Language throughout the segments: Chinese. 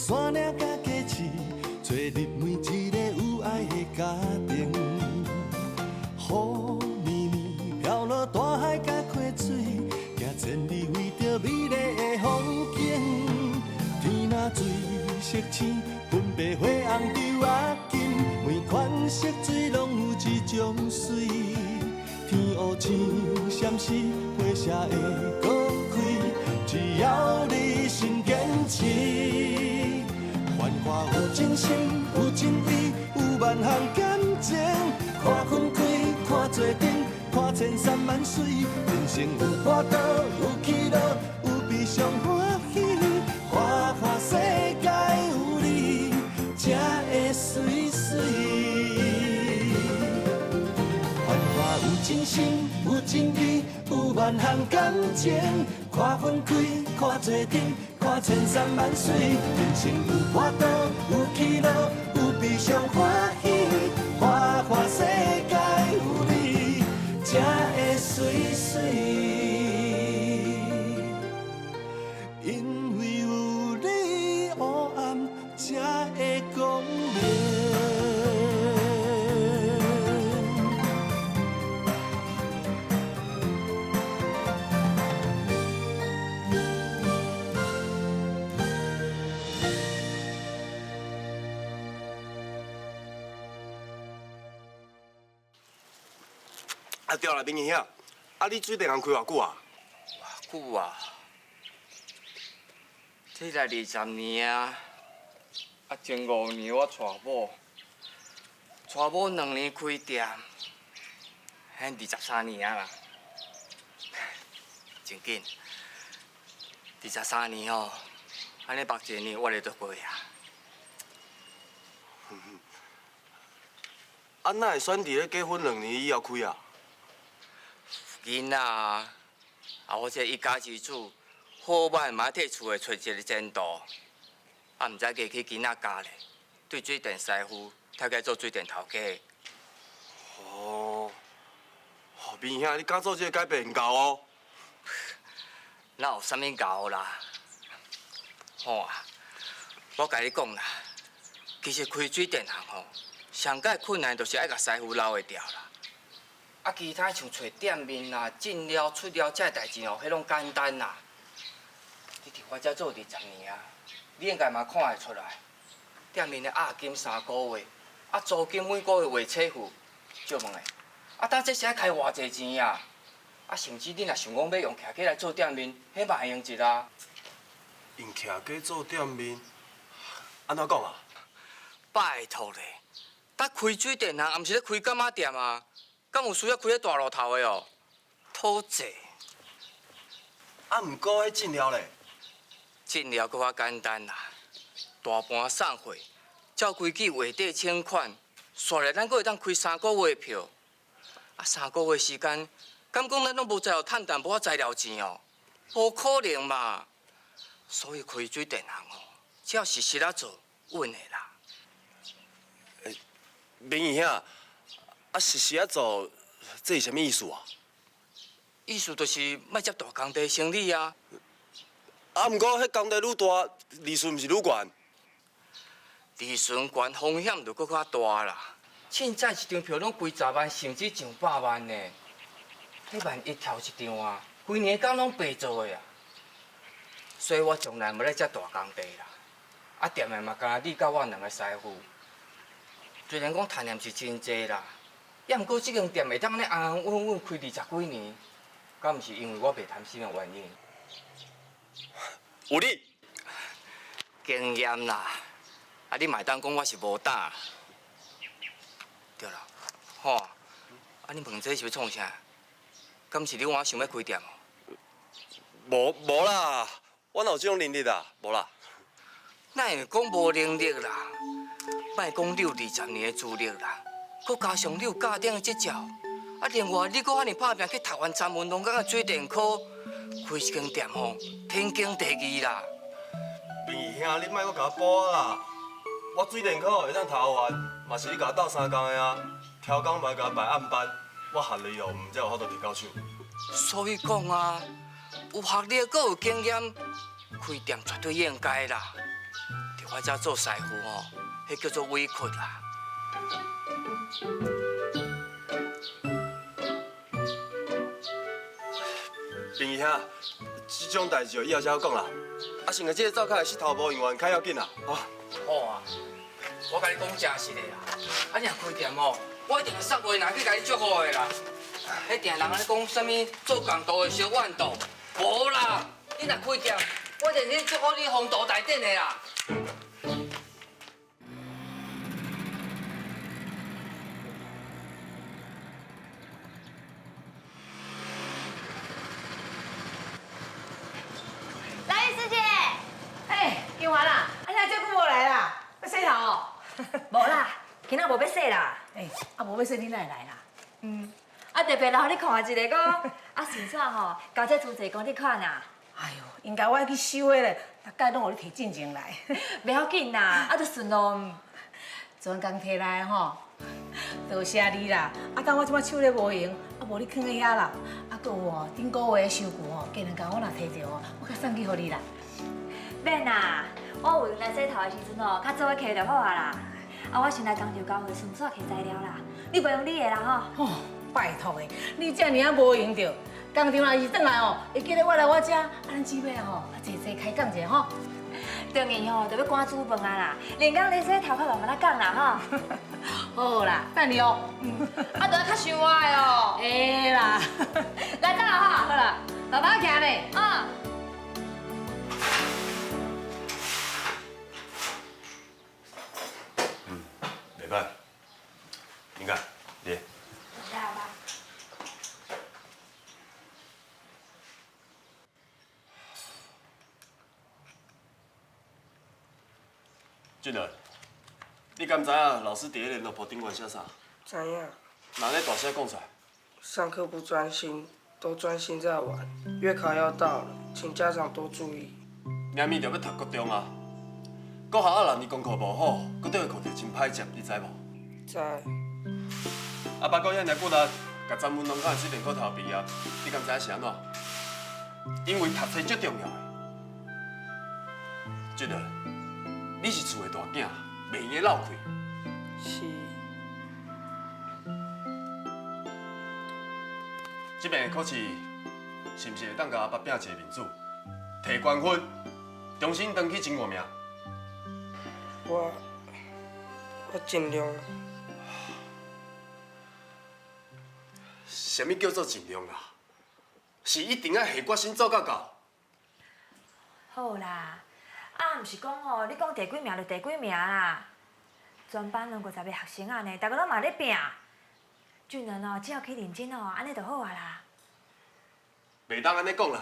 山岭甲街市，做入每一个有爱的家庭。雨绵绵飘落大海甲溪水，行千里为着美丽的风景。天若水色青，分白花红丢仔金，每款色水拢有一种水。天乌青闪烁，花谢会搁开，只要你心坚持。繁华有真心，有真美，有万项感情。看分开，看做阵，看千山万水。人生有波涛，有起落，有悲伤欢喜。花花世界有你，才会水水。繁华有真心，有真美，有万项感情。看分开，看做阵，看千山万水。人生有波涛，有起落，有悲伤欢喜。花花世界有你，才会水水。因为有你，黑暗才会光明。啊对啦，明兄，啊你水电行开偌久啊？偌久啊？这才20年啊！啊前5年我娶某2年开店，现23年啊啦。真紧，23年吼，安尼目一年我咧就过啊。啊哪会选伫咧结婚2年以后开啊？囡仔啊，我这一家之主，好歹嘛替厝诶找一个前途，啊，毋知嫁去囡仔家咧，对水电师傅，太该做水电头家。哦，明兄，你敢做这个改变唔够哦？哪有啥物够啦？好啊，我甲你讲啦，其实开水电行吼，上解困难就是爱甲师傅捞会掉啦。啊，其他像找店面啦、进了出了这代志哦，迄拢简单啦。你伫我遮做20年啊，你应该嘛看会出来。店面的押金3个月，啊租金每个月月初付，借问诶，啊当这是爱开偌济钱啊？啊甚至你若想讲要用徛起来做店面，迄嘛会用一啦。用徛家做店面，安怎讲啊？拜托咧，咱开水电行，也毋是咧开干妈店啊。敢有需要开喺大路头的哦？土济。啊，毋过迄进了咧。进了搁较简单啦，大盘送货，照规矩月底请款，煞来咱搁会当开3个月票。啊，3个月时间，敢讲咱拢无在乎趁淡薄仔材料钱哦？无可能嘛！所以开水电行哦，只要实实啊做，稳的啦。明义兄。啊，实时啊做，这是啥物意思啊？意思就是莫接大工地生意啊。啊，毋过迄工地愈大，利润毋是愈悬。利润悬，风险就搁较大啦。凊彩一张票拢几十万，甚至上百万呢。迄万一跳一张啊，规年工拢白做的啊。所以我从来无咧接大工地啦。啊，店的嘛，干你甲我2个师傅。虽然讲赚念是真济啦。也毋过，这间店会当安尼安安稳稳开20几年，敢毋是因为我袂贪心的原因？有你经验啦，啊，你嘛当讲我是无胆。对啦，好啊，啊，你问这是要创啥？敢是你我想要开店哦？无啦，我哪有这种能力啊？无啦。哪会讲无能力啦？莫讲你有20年的资历啦。佮加上你有家庭的执照，啊，另外你佮遐尼打拼去读完专门农工的水电科，开一间店吼，天经地义啦。明义兄，你莫搁甲我补啊！我水电科会当读完，嘛是你甲我斗3工的啊。挑工嘛甲我排暗班，我学历哦，毋才有法度摕到手。所以讲啊，有学历佮有经验，开店绝对应该啦，对我遮做师傅吼，迄叫做委屈啦。平姨兄，这种代志就以后才好讲啦。啊，先个这个灶脚的石头无用完，较要紧啦，吼。好啊，我甲你讲真实的啦。啊，你若开店吼，我一定会送回来去甲你祝福的啦。迄定人安尼讲啥物做公道的小怨道，无啦。你若开店，我一定去祝福你风度大典的啦。来，师姐，哎，金华啦，啊，你这久无来啦，要洗头哦？无啦，今仔无要洗啦。哎，啊，无要洗你哪会来啦？啊，特别留互你看一个讲，啊，顺便吼，交这厝济讲你看呐。哎呦，应该我去收的咧，大概拢互你摕进前来。袂要紧啦，啊，就顺路。昨昏刚摕来吼，多谢你啦。啊，等我即摆手咧无闲，啊，无你囥喺遐啦。啊，搁有哦，顶个月的收据吼，加两工我若摕着哦，我甲送去互你啦。免啦，我有用来洗头的时阵哦，较早起就好啊啦。啊，我先来工厂交会，顺便摕材料啦。你袂用你的啦吼。哦，拜托的，你遮尔啊无闲着，工厂若是转来哦，会记得我来我遮，啊，咱姊妹吼，啊，坐坐开讲者吼。当然吼，就要赶煮饭啊啦，连工咧洗头壳慢慢仔讲啦吼。好啦，等你哦。啊，就要较想我的哦。会啦。来走啦好啦，爸爸行咧。哈。袂歹。你看，爹。来吧。俊儿，你敢知影老师伫咧联络簿顶管写啥？知影，哪咧大声讲出来？上课不专心，都专心在玩。月考要到了，请家长多注意。明明就要读国中啊，国校啊，若你功课无好，佮对课题真歹接，你知无？知。啊，包括遐尔骨力，甲詹文龙考4遍考头毕业，你敢知影是安怎？因为读册最重要的。俊儿，你是厝的大囝，袂用个漏开。是。这边的考试是毋是会当甲阿爸拼一个面子，摕冠军，重新登去前5名？我尽量。什么叫做尽量啦？是一定要下决心做到到。好啦，啊，毋是讲吼，你讲第几名就第几名啦。全班250个学生啊呢，大家拢嘛咧拼。俊仁哦，只要去认真哦，安尼就好啊啦。袂当安尼讲啦，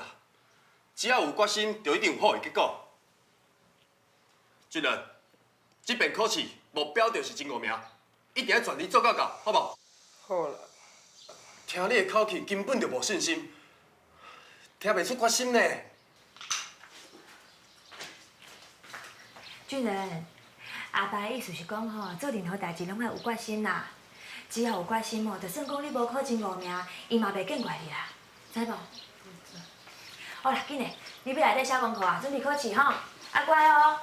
只要有决心，就一定有好的结果。俊仁，这遍考试目标就是前5名，一定要全力做到到，好无？好啦。听你的口气，根本就无信心，听袂出决心呢。俊仁，阿爸的意思是讲吼，做任何代志拢要有决心啦。只要有决心哦，就算讲你无考前5名，伊嘛袂见怪你啦，知无？好啦，紧嘞，你要内底写功课啊，准备考试吼，啊乖哦。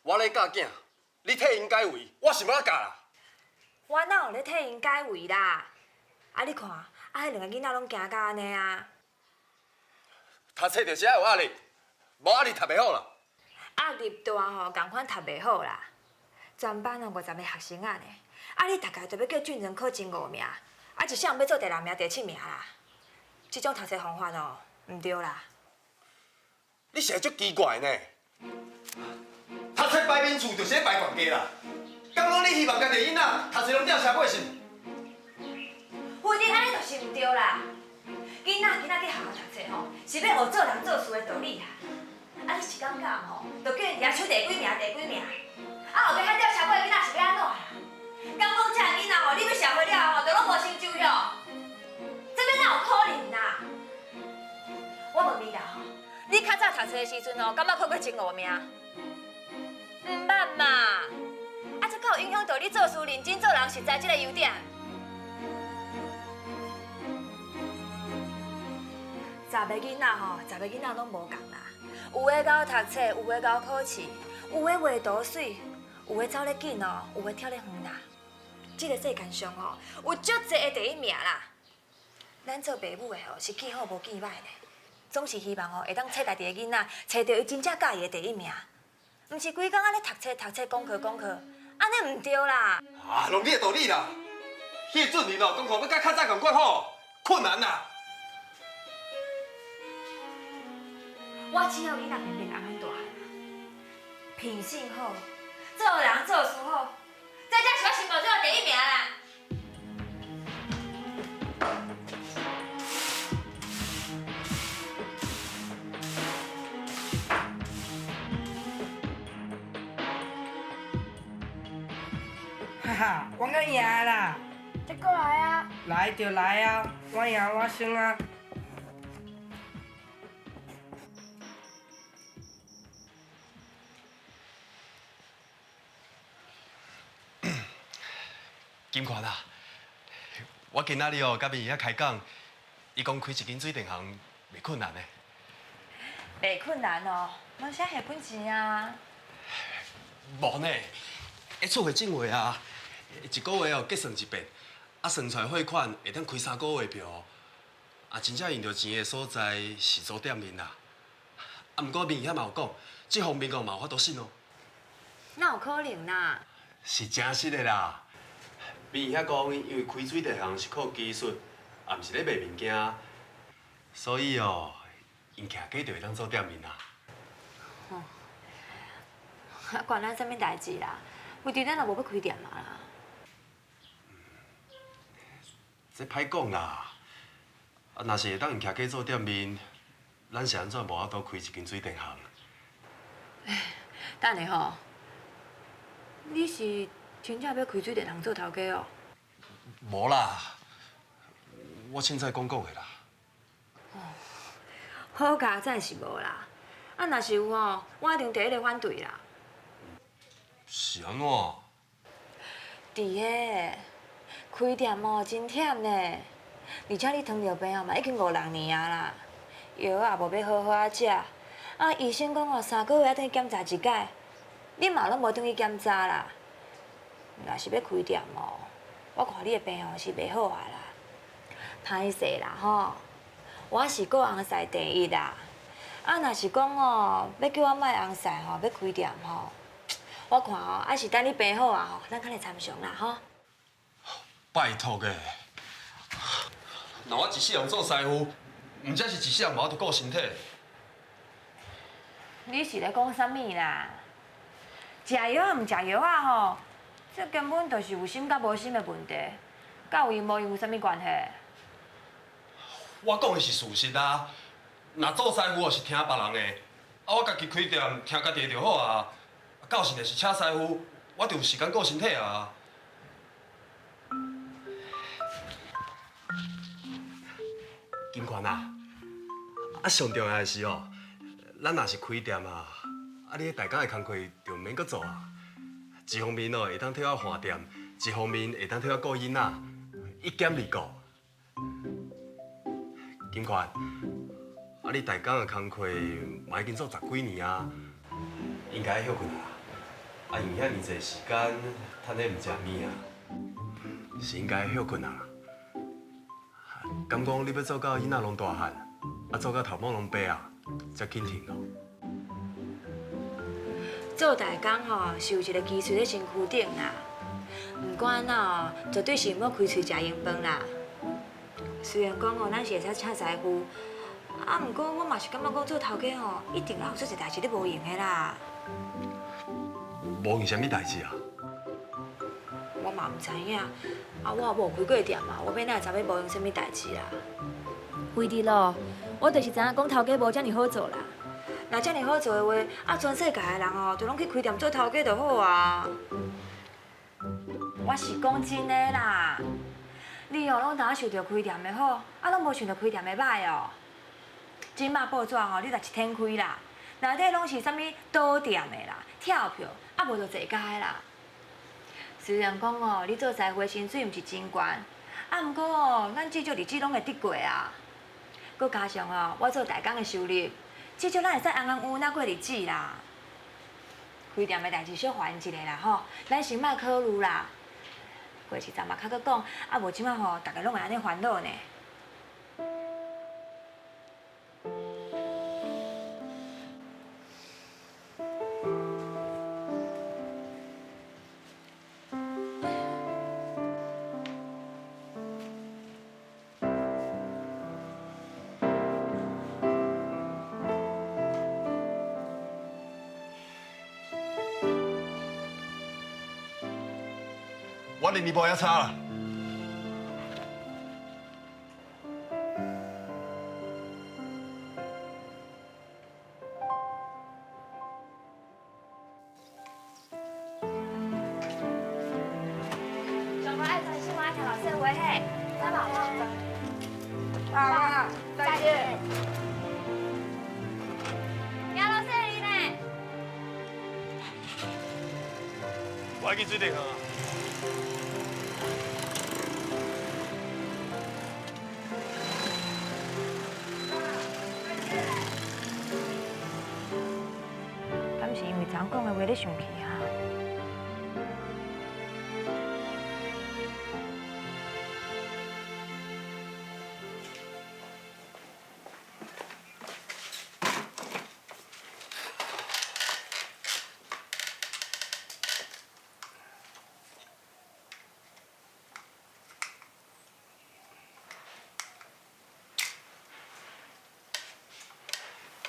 我咧教囝，你替因解围，我是要教啦。我哪有咧替因解围啦？啊，你看，啊，迄2个囡仔拢行甲安尼啊。读册就是爱有压力，无压力读袂好啦。压力大吼，共款读袂好啦。全班哦50个学生啊呢，啊你大概就要叫俊仁考前5名，啊一项要做第6名、第7名啦。这种读册方法哦，毋对啦。你是会足奇怪呢？读册排名次就是咧排悬家啦。敢讲你希望家己囡仔读册拢掉社会是？规定安尼就是毋对啦。囡仔今仔去学校读册吼，是要学做人做事的道理啦。啊，你是感觉吼，就叫因遐取第几名、第几名？啊，后壁遐掉社会的囡仔是要安怎啦？敢讲这囡仔吼，你要社会了吼，就拢无成就了，这边哪有可能啦？我问你啦吼，你较早读册的时阵吼，敢捌考过前5名？毋捌嘛？啊，这敢有影响到你做事认真、做人实在这个优点？查某囡仔吼，查某囡仔拢无共啦。有诶够读册，有诶够考试，有诶画图水，有诶走咧紧哦，有诶跳咧远啦。这个世界上吼，有足侪个第一名啦。咱做爸母诶吼，是见好无见歹咧，总是希望吼会当找家己诶囡仔，找到伊真正喜欢诶第一名，毋是规工安尼读册，功课，安尼毋对啦。啊，拢你的道理啦。迄个准人哦，功课要甲较早共管好，困难啦。我只要囡仔平平安安大汉，品性好，做人做事好，这才是我心目中的第一名啦。哈哈，我个赢啦！再过来啊！来就来啊，我赢我胜啊！金款啊，我今仔日哦，甲面遐开讲，伊讲开一间水电行袂困难的。袂困难哦，我现在下本钱啊。无呢，一出月正月啊，一个月哦结算一遍，啊算出来汇款会当开3个月票。啊，真正用到钱的所在是租店面啦。啊，毋过面遐嘛有讲，这方面哦嘛有法度信哦。哪有可能啦？是真实的啦。面遐讲，因为开水电行是靠技术，啊，毋是咧卖物件，所以哦，因徛价就会当做店面啦。管咱啥物代志啦？为伫咱也无要开店嘛啦。这歹讲啦。啊，若是会当用徛价做店面，咱是安怎无法度开一间水电行？等下吼，你是真正要开水电行做头家哦？无啦，我凊彩讲的啦。好佳哉是无啦，啊若是有吼，我一定第一个反对啦。是安怎？伫个开店哦，真忝呢。而且你糖尿病哦嘛已经5、6年啊啦，药也无要好好啊食，啊医生讲哦3个月要等去检查一届，你嘛拢无等去检查啦。若是要开店哦，我看你的病哦是袂好啊啦。歹势啦吼，我是顾红婿第一啦。啊若是讲哦要叫我卖红婿吼要开店吼，我看哦还是等你病好啊吼，咱较来参详啦吼。拜托个，那我一世人做师傅，毋则是一世人无法度顾身体。你是咧讲啥物啦？食药啊，毋食药啊吼，这根本就是有心甲无心的问题，甲有用无用有啥物关系？我讲的是事实啊。若做师傅哦是听别人的，啊我家己开店听家己的就好啊。到时若是请师傅，我就有时间顾身体啊。金款啊，啊上重要的是哦，咱若是开店啊，啊你大家的工课就毋免搁做啊。一方面哦会当替我换店，一方面会当替我顾囡仔，一兼二顾。金款，啊你大工的工课嘛已经做10几年啊，应该休困啊。啊用遐尔济时间趁咧毋食物啊，是应该休困啊。敢讲你要做到囡仔拢大汉，啊做到头毛拢白啊，才肯停哦。做大工吼是有一个基础咧身躯顶啦，毋管安怎哦，绝对是毋要开喙食闲饭啦。虽然讲哦，咱是会使请师傅，啊，毋过我嘛是感觉讲做头家吼，一定也有做一代志咧无用的啦。无用啥物代志啊？我嘛毋知影，啊，我也无开过店嘛，我要哪会知要无用啥物代志啊？为伫咯，我就是知影讲头家无遮尔好做啦。若遮尔好做的话，啊，全世界的人哦，就拢去开店做头家就好啊。我是讲真的啦，你哦，拢当想着开店的好，啊，拢无想着开店的歹哦。即马报纸吼，你若一天开啦，内底拢是啥物倒店的啦、跳票，啊，无就坐街啦。虽然讲哦，你做师傅的薪水毋是真悬，啊，毋过哦，咱至少日子拢会得过啊。佮加上哦，我做代工的收入，至少咱会使安安稳稳过日子啦。开店的代志小烦一下啦吼，咱先莫考虑啦。过时阵嘛，较搁讲，啊无即摆吼，大家拢会安尼烦恼呢。我连你无遐差啦。上班爱专心，我爱听老师的话嘿。再见。啊，再见。杨老师你呢？我要去水电行啊。敢是因为昨讲的话你生气啊？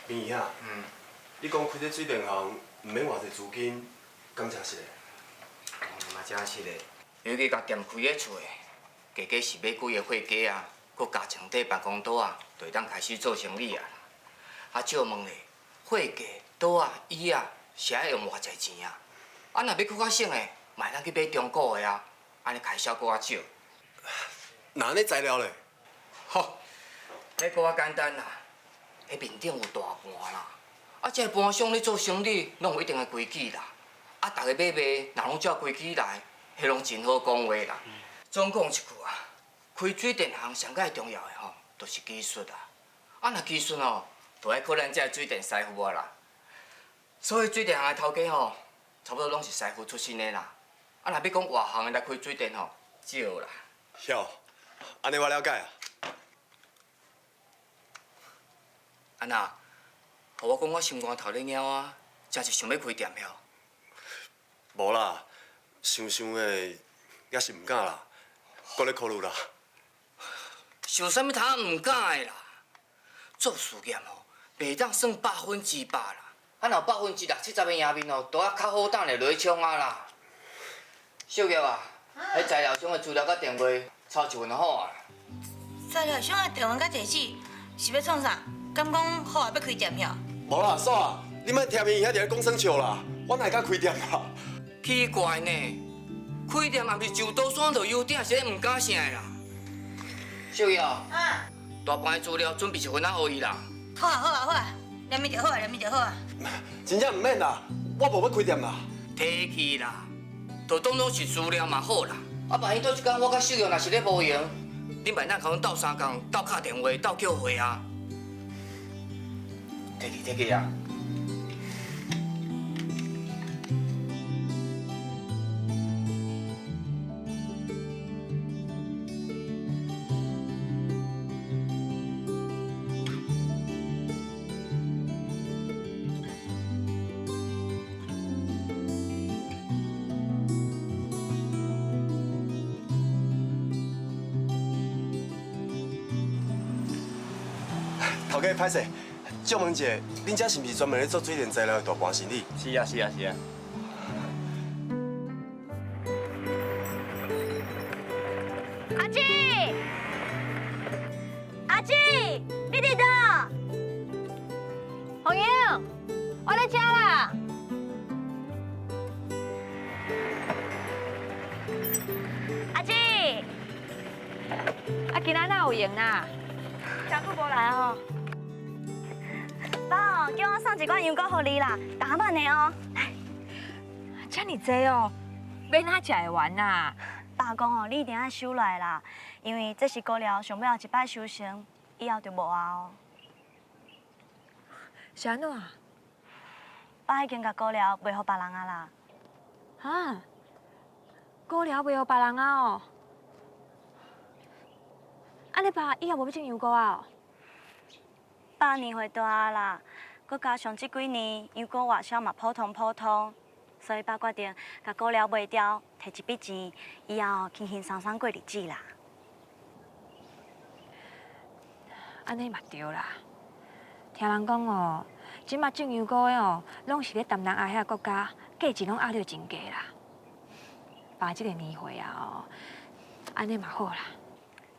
明仪啊，你讲开这水电行，唔免偌济资金，敢真实的？嘛真是嘞，尤其甲店开个厝的，加加是买几个货架啊，佮加床底办公桌啊，就会当开始做生意啊啦。啊，借问咧，货架、桌啊、椅啊，是爱用偌济钱啊？啊，若要搁较省的，嘛会当去买中古的啊，安尼开销搁较少。那安尼材料咧？吼，迄搁较简单啦，迄面顶有大盘啦，啊，这盘上咧做生意，拢有一定的规矩啦。啊，逐个买卖若拢照规矩来，迄拢真好讲话啦。总讲一句啊，开水电行上界重要的吼，就是技术啊。啊，若技术哦，就爱靠咱这水电师傅啊啦。所以水电行的头家吼，差不多拢是师傅出身的啦。啊，若要讲外行的来开水电吼，少啦。晓，安尼我了解啊。安那，互我讲我心肝头咧猫啊，真是想要开店了。无啦，想想的，也是唔敢啦，搁咧考虑啦。想啥物通唔敢的啦？做事业吼，袂当算100%啦。啊，若160%、70%的赢面哦，都啊较好等下落去冲啊啦。小玉啊，迄材料商的资料甲电话抄一份就好啊。材料商的电话甲地址是要创啥？敢讲好啊要开店了？无啦，嫂啊，你莫听伊遐伫咧讲耍笑啦，我哪会敢开店啦？奇怪呢，开店嘛毋是就刀山就优点，是咧唔敢啥啦。小玉，大盘的资料准备一份仔互伊啦。好啊好啊好啊，念伊就好啊念伊就好啊。真正唔免啦，我无要开店啦。提去啦，就当作是资料嘛好啦。啊，万一倒一天我甲小玉若是咧无闲，恁万咱甲阮斗相共、斗敲电话、斗叫货啊。摕去啊！头家歹势，借问者，恁遮是毋是专门咧做水电材料的大盘生意？是啊，是啊，是啊。阿姊，阿姊，你伫倒？红英，我在家啦。阿姊，啊，今仔哪有闲啦？真久无来哦。爸，叫我送一罐羊羔给你啦，打扮的哦。来，遮尔济哦，要哪食会完呐？爸讲哦，你一定要收来啦，因为这是高寮上尾后一摆收成，以后就无啊哦。是安怎啊？爸已经甲股了卖互别人啊啦。哈？股了卖互别人啊哦？安尼爸以后无要种油菇啊哦？爸年岁大啊啦，佮加上这几年油果外销嘛普通普通，所以爸决定甲股了卖掉，摕一笔钱，以后轻轻松松过日子啦。安尼嘛对啦。听人讲哦，即马种油菇的哦，拢是咧东南亚遐国家，价钱拢压得真低啦。爸即个年岁啊哦，安尼嘛好啦。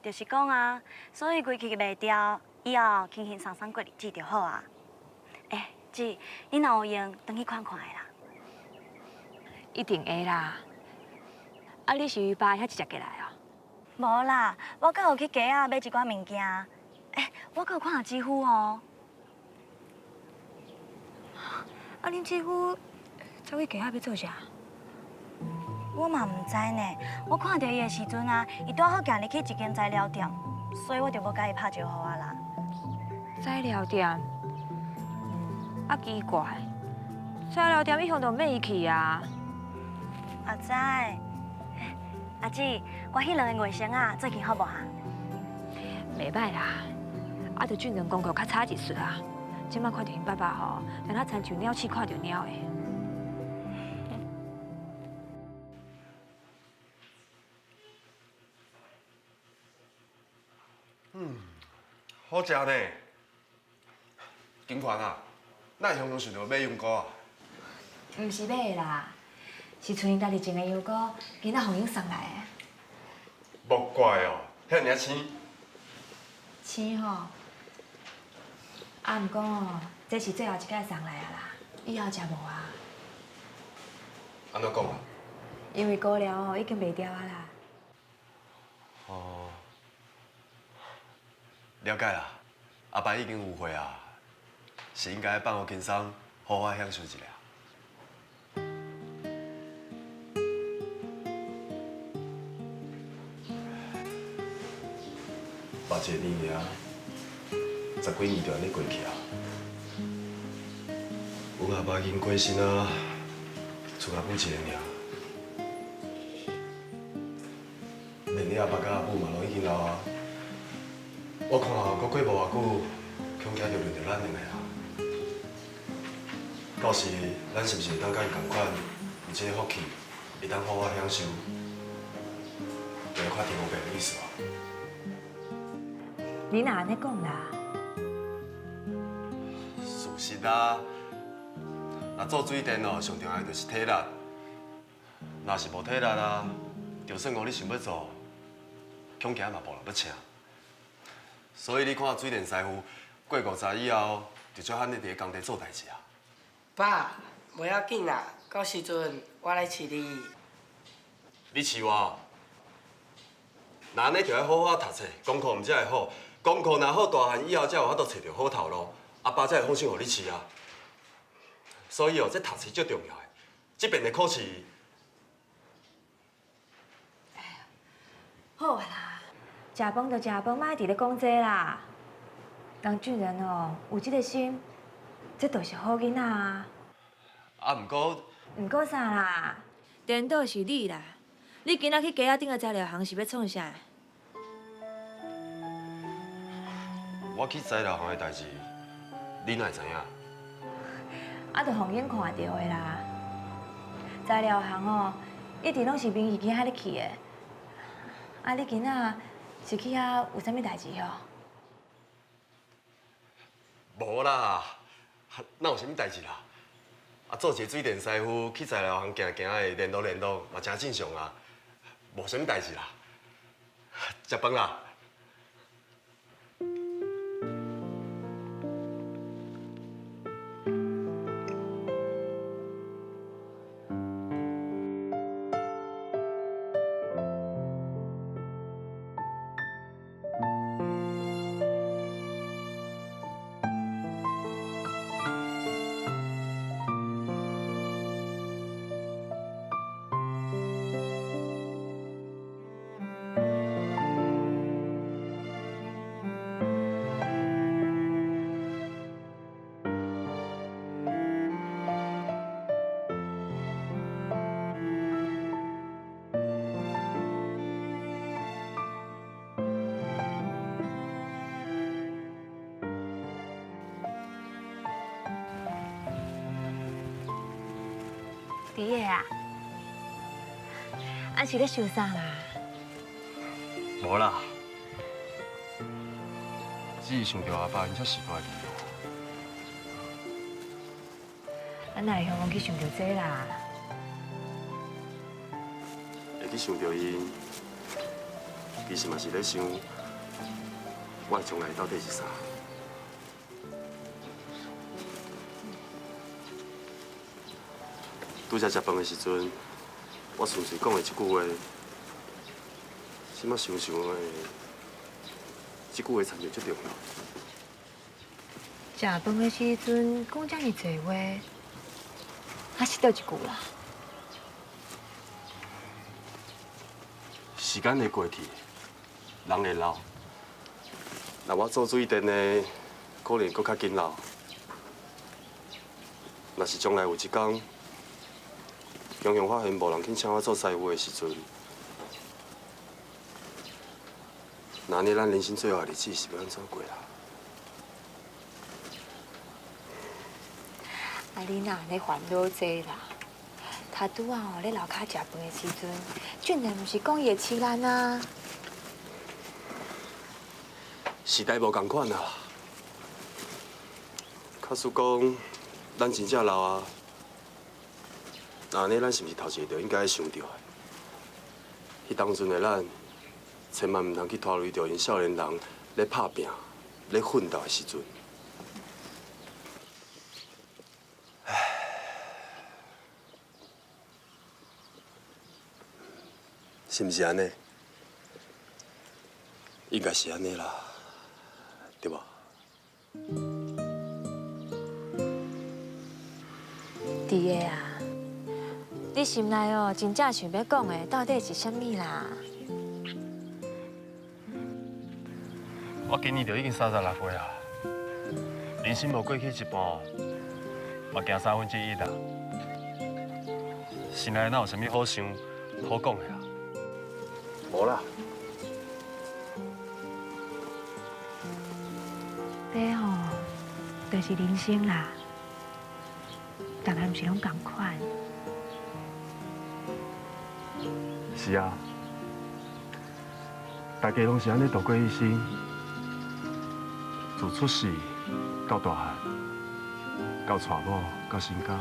就是讲啊，所以规气卖掉，以后轻轻松松过日子就好啊。姐，你若有闲，转去看看的啦。一定会啦。啊，你是爸遐直接过来啊？无啦，我刚有去街仔买一寡物件。我刚有看到姐夫哦。啊，恁姐夫走去街仔要做啥？我嘛唔知呢，我看到伊的时阵啊，伊拄好行入去一间材料店，所以我就无甲伊拍招呼啊啦。材料店？啊奇怪，材料店以后就免伊去啊。阿知，阿姊，我迄两个卫生啊，最近好无哈？袂歹啦，啊，着俊仁功课较差一丝啊。即摆看到因爸爸吼，让他亲像鸟鼠看到鸟的。好食呢。金款啊，哪会常常想着买羊菇啊？毋是买的啦，是厝因家己种的油菇，今仔互因送来的。莫怪哦，遐尔青。青吼，啊，毋过哦，这是最后一摆送来啊啦，以后食无啊。安怎讲啊？因为菇了哦，已经卖掉啊啦。哦，了解啦。阿爸已经有会啊，是应该放互轻松，好好享受一下。爸一个年龄，10几年就安尼过去啊。阮阿爸已经过身啊，厝阿母一个尔。连你阿爸甲阿母嘛拢已经老啊。我看搁过无偌久，恐惊就轮到咱两个啊。到时咱是毋是会当甲伊同款，有这个福气，会当好好享受，就要看天公伯的意思啊。你哪安尼讲啦？事实啊，做水电哦，上重要的就是体力。若是无体力啊，就算讲你想要做，恐惊嘛无人要请。所以你看水电师傅过50以后，就少喊你伫咧工地做代志啊。爸，无要紧啦，到时阵我来饲你。你饲我？那安尼就要好好读册，功课毋才会好。功课若好，大汉以后才有法度找到好头路，阿爸才会放心互你饲啊。所以哦，这读书最重要的。这边的考试，好啊啦，食饭就食饭，莫伫咧讲这啦。当俊仁哦，有这个心，这都是好囡仔啊。毋过，毋过啥啦？颠倒是你啦！你今仔去街仔顶个材料行是要创啥？我去材料行的代志，你哪会知影？啊，着互因看到的啦。材料行哦，一直拢是明义囝仔咧去的。啊，你今仔是去遐有啥物代志哦？无啦，哪有啥物代志啦？做一个水电师傅去材料行行行的联络联络，嘛真正常啊，无啥物代志啦。食饭啦。弟个啊，啊是咧想啥啦？无啦，只是想到阿爸因遮习惯你。咱哪会向我去想到这啦？会去想到因，其实嘛是咧想，我的将来到底是啥？拄则食饭的时阵，我顺嘴讲的一句话，即马想想的，这句话参就足重要。食饭的时阵讲遮尔济话，啊是倒一句啦？时间会过去，人会老。那我做水电的，可能搁较紧老。若是将来有一天，雄雄发现无人肯请我做师傅的时阵，那呢，咱人生最后的日子是要安怎过啦？啊，你哪咧烦恼这啦？他拄啊咧楼骹食饭的时阵，俊然毋是讲伊会饲咱啊？时代无共款啊。假使讲，咱真正老啊，那呢，咱是毋是头一个就应该想到的？迄当阵的咱，千万毋通去拖累着因少年人咧拍拼、咧奋斗的时阵。是毋是安尼？应该是安尼啦，对无？弟个啊，你心内哦真正想要讲的到底是啥物啦？我今年就已经36岁啊，人生无过去一半，嘛行1/3啦。心内哪有啥物好想、好讲的啊？无啦。这吼，就是人生啦，大概毋是拢共款。是啊，大家拢是安尼度过一生，自出世到大汉，到娶某，到生家，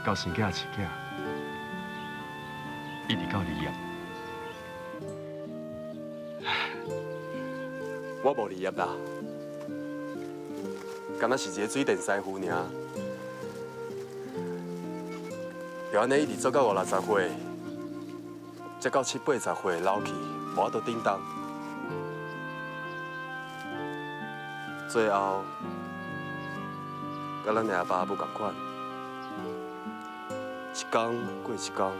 到生囝饲囝，一直到离业。我无离业啦，敢若是一个水电师傅尔。就安尼一直做到50-60岁，才到70-80岁老去，无法度顶当。最后，甲咱的阿爸不共款，一天过一天，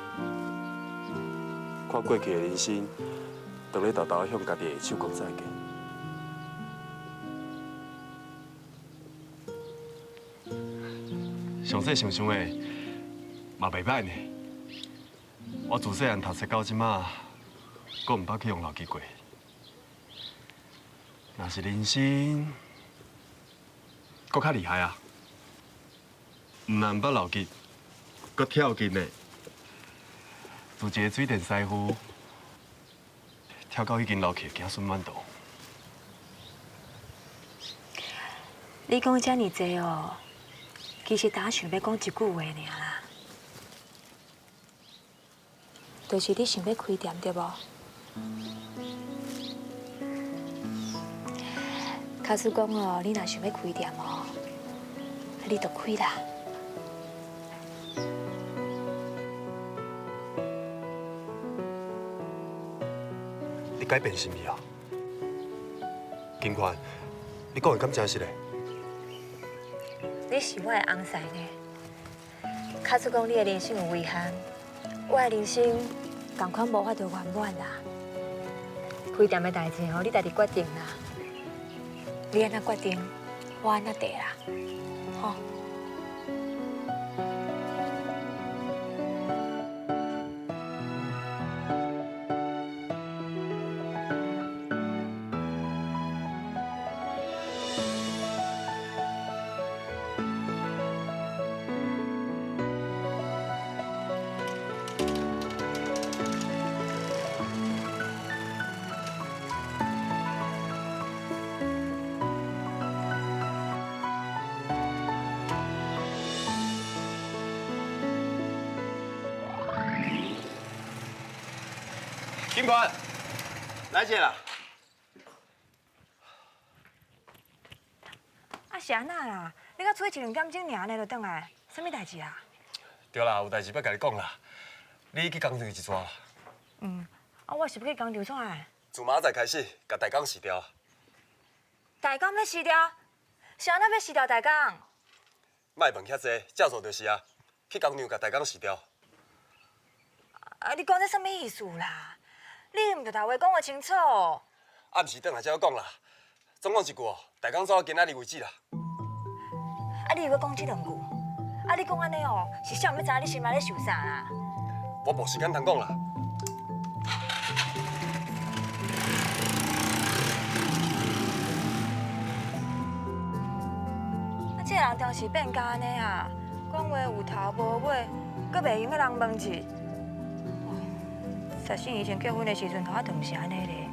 看过去的人生，当咧豆豆向家己的手讲再见。上细想想的，嘛袂歹呢。我自细汉读册到即马，阁毋捌去用老机过。若是人生，阁较厉害啊！毋但毋捌老机，阁跳进的，从一个水电师傅跳到已经老去的子孙满堂。你讲遮尔济哦，其实打想要讲一句话尔啦，就是你想要开店对无？假使讲哦，你若想要开店哦，你就开啦。你改变心意啊？金款，你讲的敢真实嘞？你是我的翁婿呢。假使讲你的人生有遗憾，我的人生同款无法度圆满啦。开店的代志哦，你家己决定啦。你安怎决定，我安怎做啦，吼。警官，来者啦！啊是安那啦？你到出去1、2点钟尔呢，就转来，什么代志啊？对啦，有代志要甲你讲啦。你去工厂一撮啦。啊，我是要去工厂创的。自明仔载开始，甲大工辞掉。大工要撕掉？是安那要撕掉大工？莫问遐济，照做就是啊。去工厂甲大工辞掉。啊，你讲这什么意思啦？你唔着大话讲个清楚。暗时转来才要讲啦。总讲一句哦，大工做到今仔日为止啦。啊，你又要讲这两句？啊，你讲安尼哦，是啥物要知影你心内咧想啥啦？我无时间通讲啦。啊，这个人当时变甲安尼啊，讲话有头无尾，阁袂用个人问起。实信以前结婚的时阵，头仔就毋是安尼咧。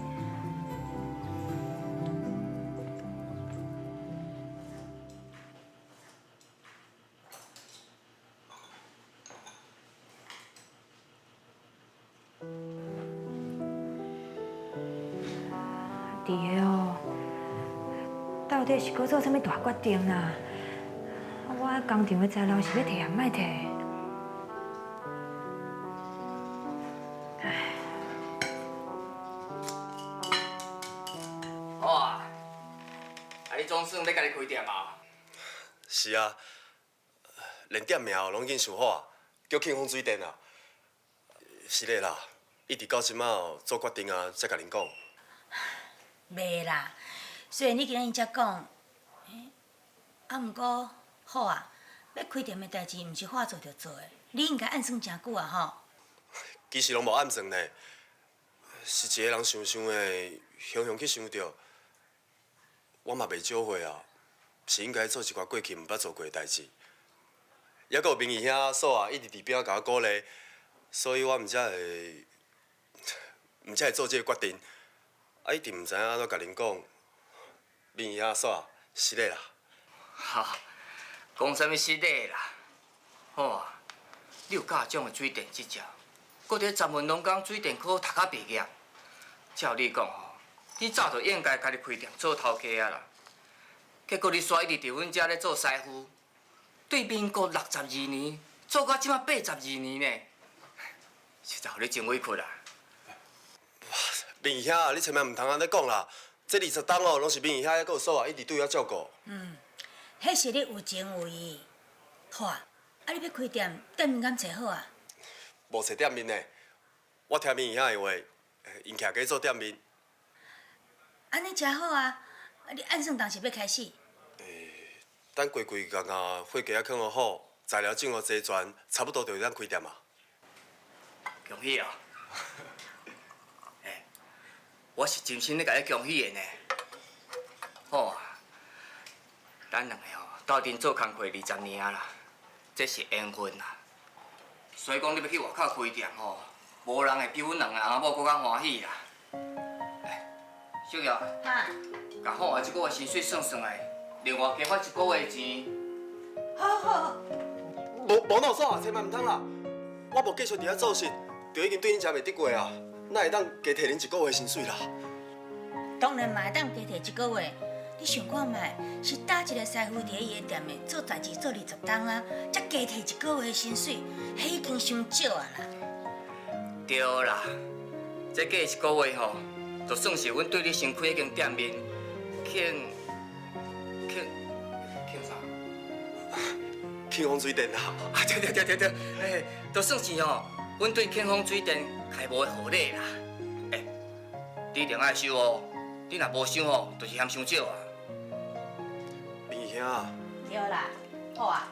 弟哦，到底是搁做啥物大决定啦？我喺工厂的材料是要摕啊，莫摕？好啊，你总算要家己开店啊？是啊，连店名拢已经想好啊，叫庆丰水店啊。是咧啦，一直到即马做决定啊，才甲恁讲。袂啦，虽然你今日才讲，啊，毋过好啊，要开店的代志，毋是话做就做的，你应该暗算真久啊吼。其实拢无暗算呢，是一个人想的，雄去想着，我嘛袂少岁啊，是应该做一寡过去毋捌做过的代志。还佫有明义兄嫂啊，一直伫边仔甲我鼓励，所以我毋才会做这个决定。啊，一定毋知影安怎甲恁讲，明义兄嫂，是咧啦。哈，讲啥物实力啦？好啊，你有教种的水电执照，搁伫十文农工水电科读甲毕业。照你讲吼，你早就应该家己开店做头家啊啦。结果你煞一直伫阮遮咧做师傅，对民国62年做到即马82年呢，实在互你真委屈啦。明义兄，你千万毋通安尼讲啦！这20档哦，拢是明义兄还佫有嫂啊，一直对我照顾。迄是你有情有义。好啊，啊你要开店，店面敢找好啊？无找店面呢，我听明义兄的话，因徛去做店面。安尼真好啊！啊你按算当时要开始？等规规矩矩货架放好好，材料种好齐全，差不多就会当开店啊。恭喜啊！我是真心咧甲你恭喜的呢。好啊，咱两个吼斗阵做工课20年啊啦，这是缘分啦。所以讲你要去外口开店吼，无人会比阮两个阿某更较欢喜啦。小姚，哈，甲好的这个月薪水算算来，另外加发1个月的钱。好好。无闹煞，千万毋通啦！我无继续伫遐做事，就已经对恁遮袂得过啊，哪会当加摕恁1个月薪水啦？当然嘛会当加摕1个月。你想看卖，是搭一个师傅伫伊的店的做代志做20档啊，才加摕1个月的薪水，迄已经伤少啊啦。对啦，这过1个月吼，就算是阮对你新开迄间店面，欠啥？庆丰水电啦！啊，对，就算是吼，阮对庆丰水电开无的好礼啦。你一定爱收哦，你若无收吼，就是嫌伤少啊。明义兄，对啦，好啊。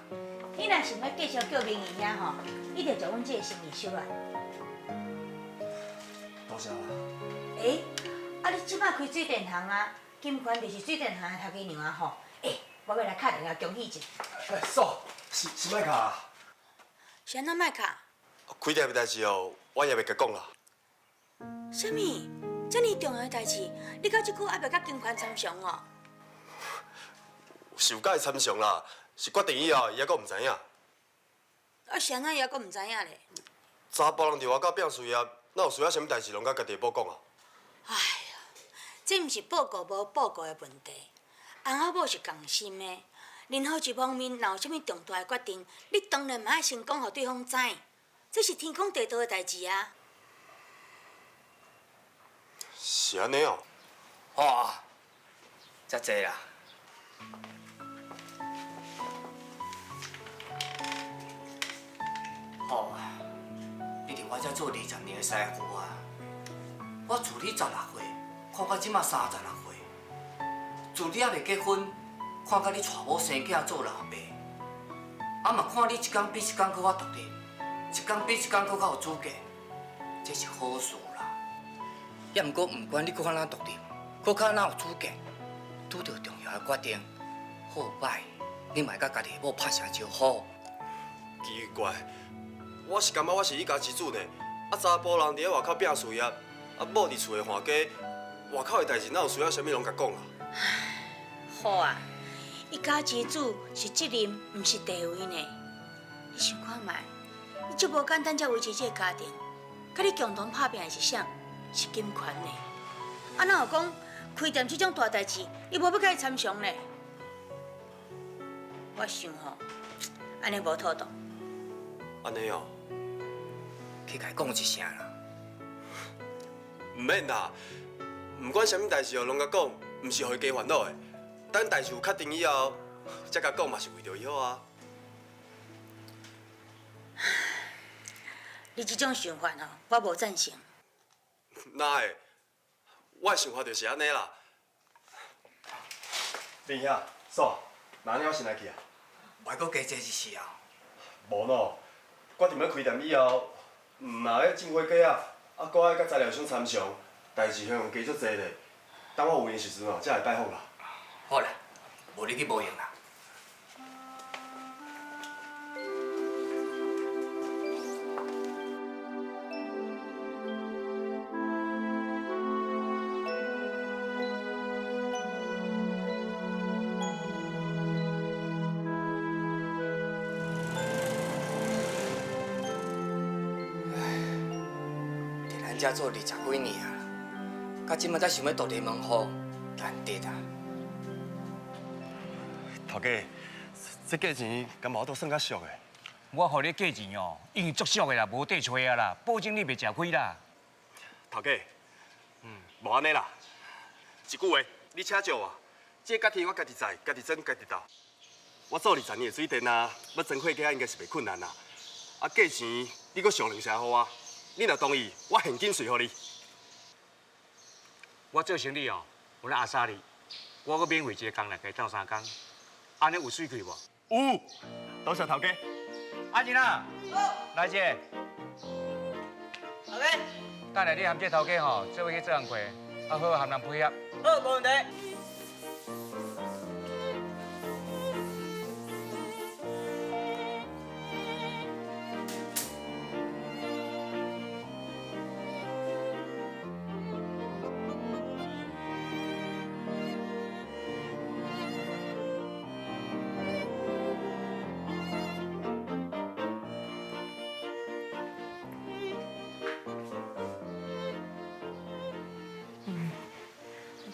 你若想要继续叫明义兄吼，你得将阮这个生意收来。多谢啦。啊你即摆开水电行啊，金权就是水电行的头家娘啊吼。我要来敲电话恭喜一下。嫂，是麦卡啊？是安怎麦卡？开店的代志哦，我也袂甲讲啦。什么？遮尔重要的代志，你到即久还袂甲金权参详哦？是有甲伊参详啦，是决定以后伊还佫毋知影。啊，是安怎伊还佫毋知影咧？查甫人伫外口拼事业，哪有需要什么代志拢甲家己报讲啊？哎呀，这毋是报告无报告的问题，翁仔某是共心的。任何一方面若有啥物重大的决定，你当然嘛爱先讲互对方知，这是天公地道的代志啊。是安尼哦。好啊，遮济啦。好啊，你伫我遮做20年的师傅啊，我自你16岁，看到即马36岁，自你还未结婚，看到你娶某生囝做老爸，啊嘛看你一天比一天搁较独立，一天比一天搁较有主见，这是好事啦。也毋过，毋管你搁较哪独立，搁较哪有主见，拄到重要的决定，好歹你嘛甲家己某拍声招呼。奇怪，我是感觉我是一家之主呢。啊，查甫人伫咧外口拼事业，啊，某伫厝诶看家，外口诶代志哪有需要啥物拢甲讲啊？好啊，一家之主是责任，毋是地位呢。你想看觅，你这无简单才维持这个家庭，甲你共同打拼的是啥？是金权呢。啊，哪有讲开店这种大代志，你无要甲伊参详呢？我想吼，安尼无妥当。安尼哦，去甲伊讲一声啦。毋免啦，毋管啥物代志哦，拢甲讲，毋是互伊加烦恼的。等代志有确定以后，才甲讲嘛是为着伊好啊。你这种想法吼，我无赞成。哪会？我的想法就是安尼啦。林兄，嫂，那安尼我先来去啊。还阁加坐一时啊？无喏，决定要开店以后，嘛要种火鸡啊，啊，搁爱甲材料商参详，代志向加足济咧。等我有闲时阵哦，才来拜访啦。好啦，无你去无用啦。才做20几年啊，到即马才想要独立门户，难得啊！头家，这价钱敢嘛我都算较俗的。我互你价钱哦，已经足俗的啦，无地吹啊啦，保证你袂吃亏啦。头家，无安尼啦。一句话，你请教我，这家己我家己在，家己整，家己斗。我做20年的水电啊，要装火鸡应该是袂困难啦。啊，价钱你搁上2声互我。你若同意，我现金随互你。我做生意哦，有咧阿莎哩，我搁免费一个工来加斗3工，安尼有水气无？有，多谢头家。阿仁啊，来姐，头家，等下你含这头家吼，做伙去做工课，啊好含人配合。好，无问题。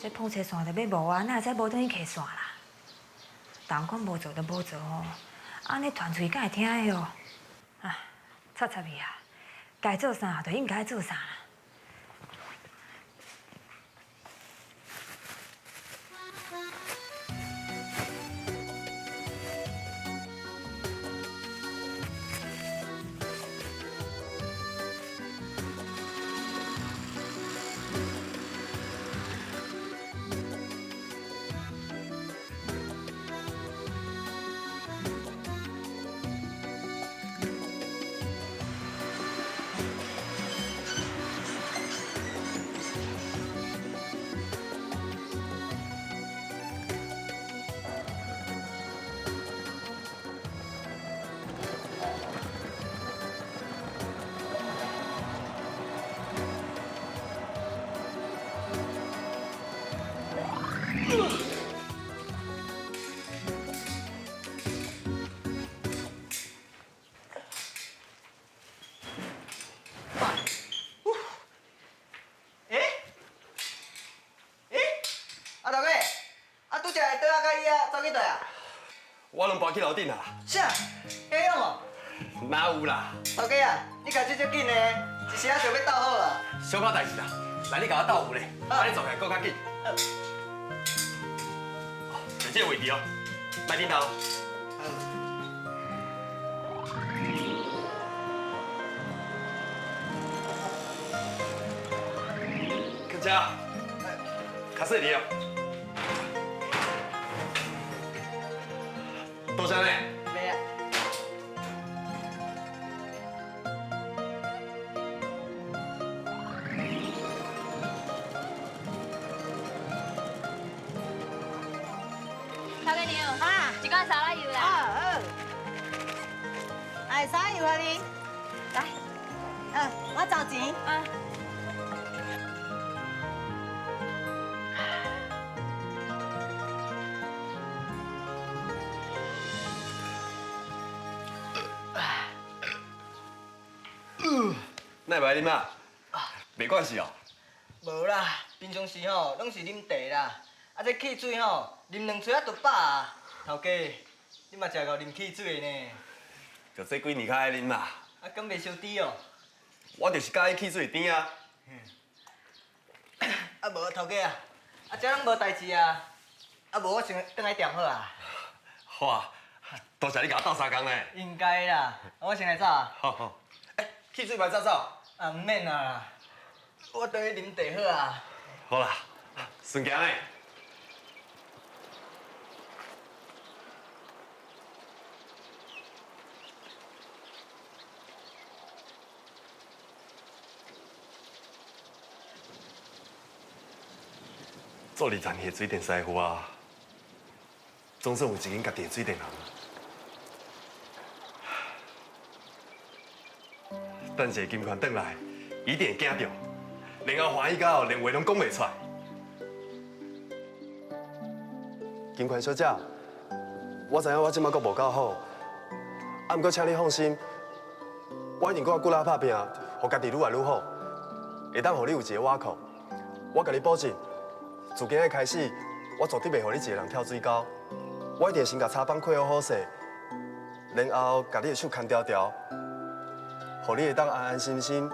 这碰车线就要无啊，哪会使无转去骑线啦？人讲无做就无做哦，安尼断嘴敢会听的哦？啊，插插伊啊，该做啥就应该做啥啦。搬去倒啊？我拢搬去楼顶啊。啥？会用哦？哪有啦？头家啊，你家这足紧呢，一时仔就要斗好啊。小可代志啦，来你甲我斗舞咧，安尼做起来更较紧。就这个位置哦，来领导。看这，卡死你哦。多谢呢。没啊。头家娘，啊，一罐沙拉油啦。好，哎，啥油啊你？来，我找钱。哪会啉啊？袂惯势哦。无啦，平常时吼拢是啉茶啦，啊这汽水吼啉2喙就饱啊。头家，你嘛食到啉汽水的呢？就这几年较爱啉啦。啊，敢袂烧猪哦？我就是介意汽水甜啊。啊无头家啊，啊遮拢无代志啊。啊无我先转来店好啊。好啊，多谢你甲我斗3工呢。应该啦，我先来走啊。好好。汽水牌走走。啊唔免啦，我等去啉茶好啊。好啦，顺行嘞。做20年的水电师傅啊，总算有一间家己的水电行。等一个金款转来，一定会惊到，然后欢喜到连话拢讲袂出来。金款小姐，我知影我即摆阁无够好，啊，毋过请你放心，我一定搁较骨力打拼，互家己愈来愈好，会当互你有一个瓦靠。我甲你保证，自今日开始，我绝对袂互你一个人跳水沟。我一定先甲插板配好好势，然后甲你的手牵条条。互你会当安安心心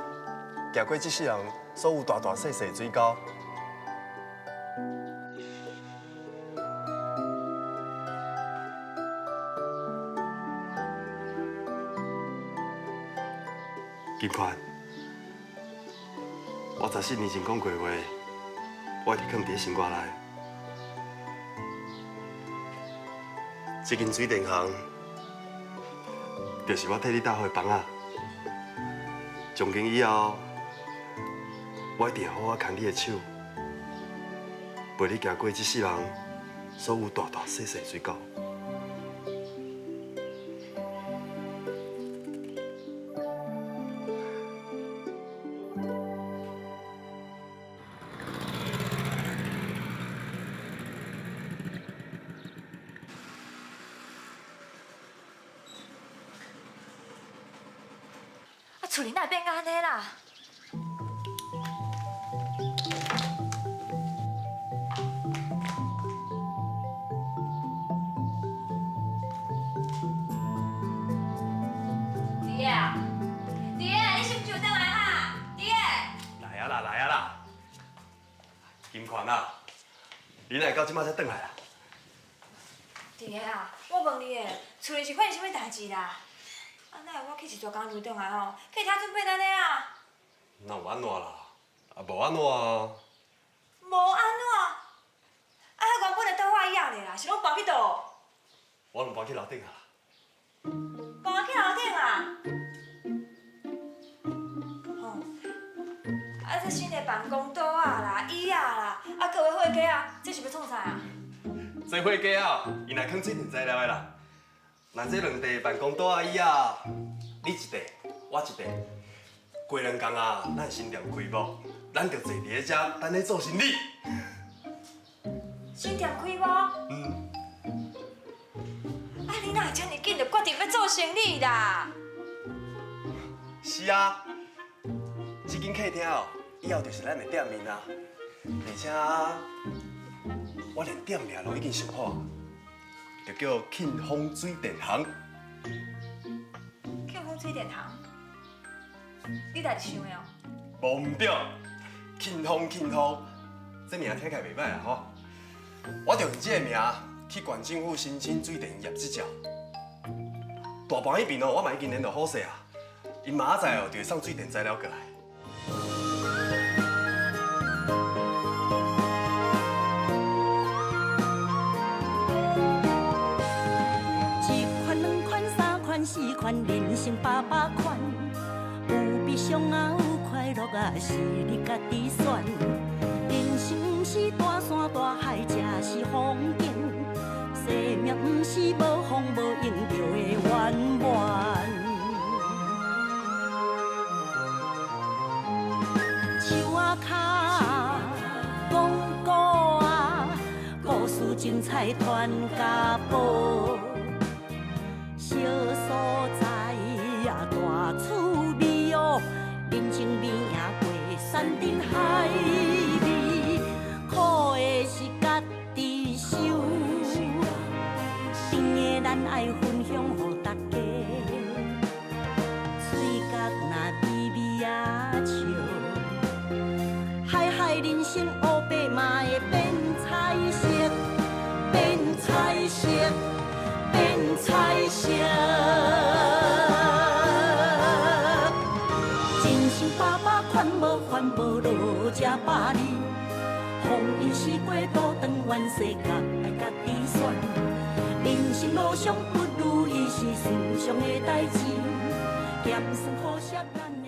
行过这世人所有大大细细水沟。金款，我14年前讲过的话，我一直藏伫心肝内。这间水电行，就是我替你打好的房仔。从今以后，我一定好好牵你的手，陪你行过这世人所有大大细细水沟。厝里哪变安尼啦？弟啊，弟，你是不是有倒来哈？弟，来啊啦，来啊啦！金款啊，你哪会到即摆才转来啊？弟啊，我问你诶，厝里是发生啥物代志啦？啊，哪会我去一大工就转来吼，去他准备安尼啊？哪有安怎啦？啊，无安怎啊？无安怎？啊，迄原本的倒我以后咧啦，是拢搬去倒？我拢搬去楼顶啊。搬去楼顶啊？吼，啊，这新的办公桌啊啦、椅啊啦，啊，各位伙计啊，这是要创啥啊？做伙计啊，伊来囥水电材料的啦。那这2地办公桌啊、椅啊，你一地，我一地。过2工啊，咱新店开幕，咱就坐伫咧遮等咧做生意。新店开幕？啊，你哪会遮尔紧就决定要做生意啦？是啊，这间客厅哦，以后就是咱的店面啊，而且我连店名都已经想好啊。就叫庆丰水电行。庆丰水电行，你家己想的哦？无唔对，庆丰，这名听起来袂歹啊吼！我就用这个名去县政府申请水电业执照。大半迄边哦，我嘛已经联络好势啊，因明仔载哦就会送水电材料过来。4款，人生800款，有悲伤啊，有快乐啊，是你家己选。人生不是大山大海，才是风景。生命不是无风无影就会圆满。树仔脚，讲古啊，故事精彩传家宝。小所在呀，大趣味哦，人情味也过山珍海味，苦的是家己受，甜的咱爱分享予大家，嘴角若微微啊笑，海人生乌白嘛会变彩色，变彩色。变彩色，人生800款，无烦无恼，吃百里。风雨四过，倒转弯世界，爱家己选。人生路上不如意是寻常的代志，咸酸苦涩咱。